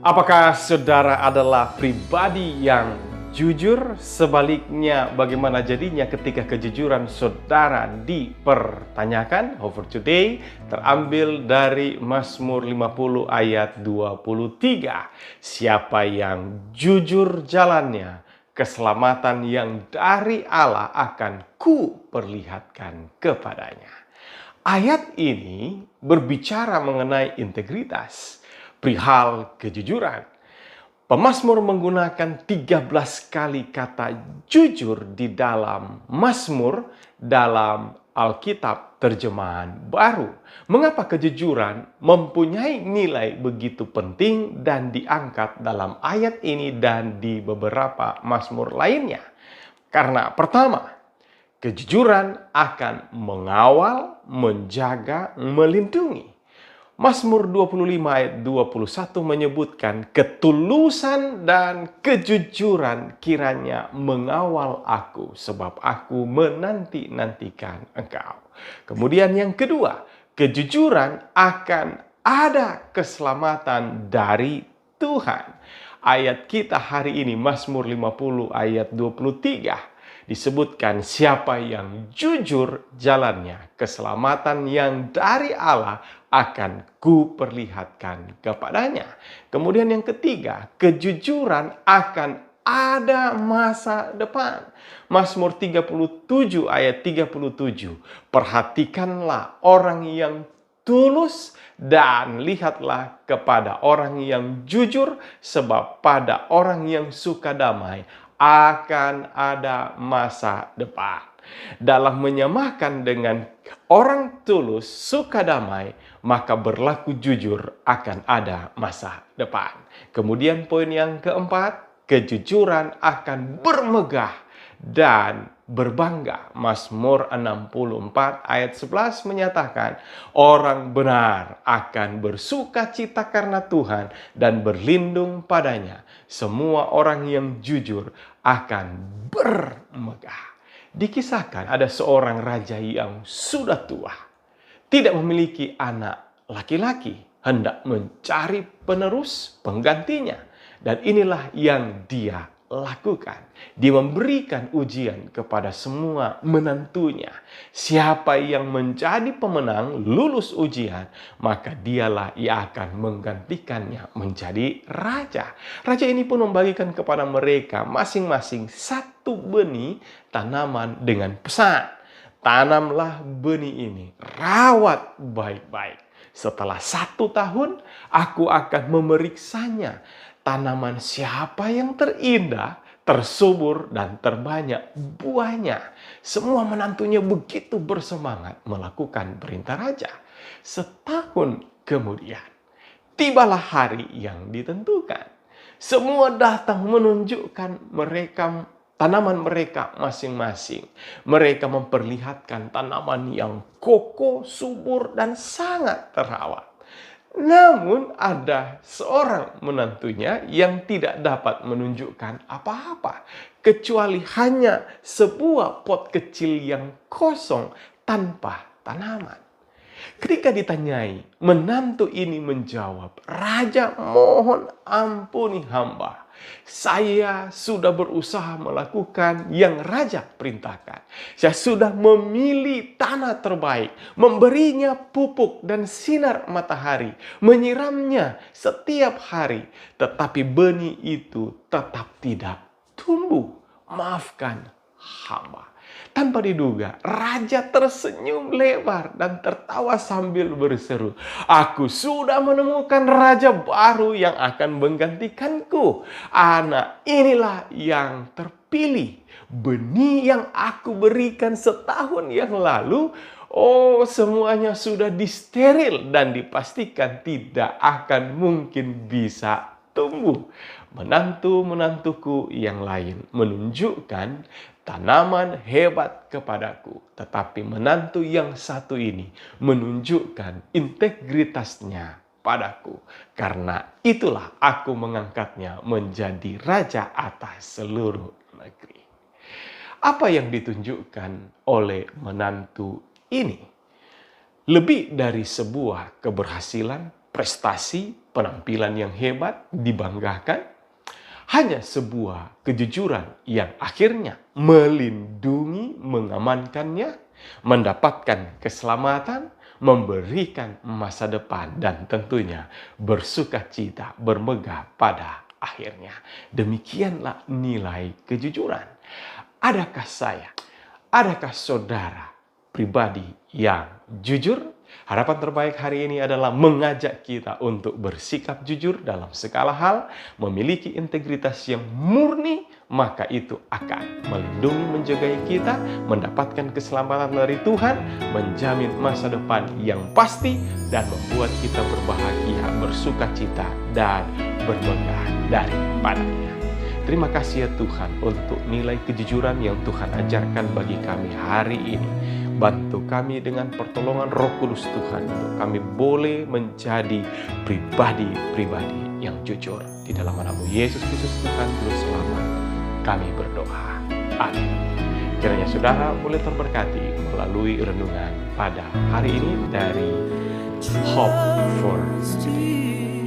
Apakah saudara adalah pribadi yang jujur? Sebaliknya, bagaimana jadinya ketika kejujuran saudara dipertanyakan? Hope for today terambil dari Mazmur 50 ayat 23. Siapa yang jujur jalannya, keselamatan yang dari Allah akan kuperlihatkan kepadanya. Ayat ini berbicara mengenai integritas, perihal kejujuran. Pemazmur menggunakan 13 kali kata jujur di dalam Mazmur dalam Alkitab terjemahan baru. Mengapa kejujuran mempunyai nilai begitu penting dan diangkat dalam ayat ini dan di beberapa Mazmur lainnya? Karena pertama, kejujuran akan mengawal, menjaga, melindungi. Mazmur 25 ayat 21 menyebutkan ketulusan dan kejujuran kiranya mengawal aku sebab aku menanti-nantikan engkau. Kemudian yang kedua, kejujuran akan ada keselamatan dari Tuhan. Ayat kita hari ini Mazmur 50 ayat 23. Disebutkan siapa yang jujur jalannya, keselamatan yang dari Allah akan kuperlihatkan kepadanya. Kemudian yang ketiga, kejujuran akan ada masa depan. Mazmur 37 ayat 37. Perhatikanlah orang yang tulus dan lihatlah kepada orang yang jujur, sebab pada orang yang suka damai akan ada masa depan. Dalam menyamakan dengan orang tulus, suka damai, maka berlaku jujur akan ada masa depan. Kemudian poin yang keempat, kejujuran akan bermegah dan berbangga. Mazmur 64 ayat 11 menyatakan, orang benar akan bersuka cita karena Tuhan dan berlindung padanya. Semua orang yang jujur akan bermegah. Dikisahkan ada seorang raja yang sudah tua, tidak memiliki anak laki-laki, hendak mencari penerus penggantinya. Dan inilah yang dia lakukan. Dia memberikan ujian kepada semua menantunya. Siapa yang menjadi pemenang lulus ujian, maka dialah yang akan menggantikannya menjadi raja. Raja ini pun membagikan kepada mereka masing-masing satu benih tanaman dengan pesan. Tanamlah benih ini, rawat baik-baik. Setelah 1 tahun, aku akan memeriksanya. Tanaman siapa yang terindah, tersubur, dan terbanyak buahnya. Semua menantunya begitu bersemangat melakukan perintah raja. Setahun kemudian, tibalah hari yang ditentukan. Semua datang menunjukkan tanaman mereka masing-masing. Mereka memperlihatkan tanaman yang kokoh, subur, dan sangat terawat. Namun ada seorang menantunya yang tidak dapat menunjukkan apa-apa, kecuali hanya sebuah pot kecil yang kosong tanpa tanaman. Ketika ditanyai, menantu ini menjawab, "Raja, mohon ampuni hamba. Saya sudah berusaha melakukan yang raja perintahkan. Saya sudah memilih tanah terbaik, memberinya pupuk dan sinar matahari, menyiramnya setiap hari. Tetapi benih itu tetap tidak tumbuh. Maafkan hamba." Tanpa diduga, raja tersenyum lebar dan tertawa sambil berseru, "Aku sudah menemukan raja baru yang akan menggantikanku. Anak inilah yang terpilih. Benih yang aku berikan setahun yang lalu, semuanya sudah disteril dan dipastikan tidak akan mungkin bisa tumbuh. Menantu-menantuku yang lain menunjukkan tanaman hebat kepadaku, tetapi menantu yang satu ini menunjukkan integritasnya padaku. Karena itulah aku mengangkatnya menjadi raja atas seluruh negeri." Apa yang ditunjukkan oleh menantu ini? Lebih dari sebuah keberhasilan, prestasi, penampilan yang hebat, dibanggakan. Hanya sebuah kejujuran yang akhirnya melindungi, mengamankannya, mendapatkan keselamatan, memberikan masa depan, dan tentunya bersukacita, bermegah pada akhirnya. Demikianlah nilai kejujuran. Adakah saya, adakah saudara pribadi yang jujur? Harapan terbaik hari ini adalah mengajak kita untuk bersikap jujur dalam segala hal, memiliki integritas yang murni, maka itu akan melindungi, menjaga kita, mendapatkan keselamatan dari Tuhan, menjamin masa depan yang pasti, dan membuat kita berbahagia, bersukacita, dan bermegah daripadanya. Terima kasih ya Tuhan untuk nilai kejujuran yang Tuhan ajarkan bagi kami hari ini. Bantu kami dengan pertolongan Roh Kudus Tuhan untuk kami boleh menjadi pribadi-pribadi yang jujur. Di dalam nama Yesus Kristus Tuhan Juru Selamat kami berdoa. Amin. Kiranya saudara boleh terberkati melalui renungan pada hari ini dari Hope for Today.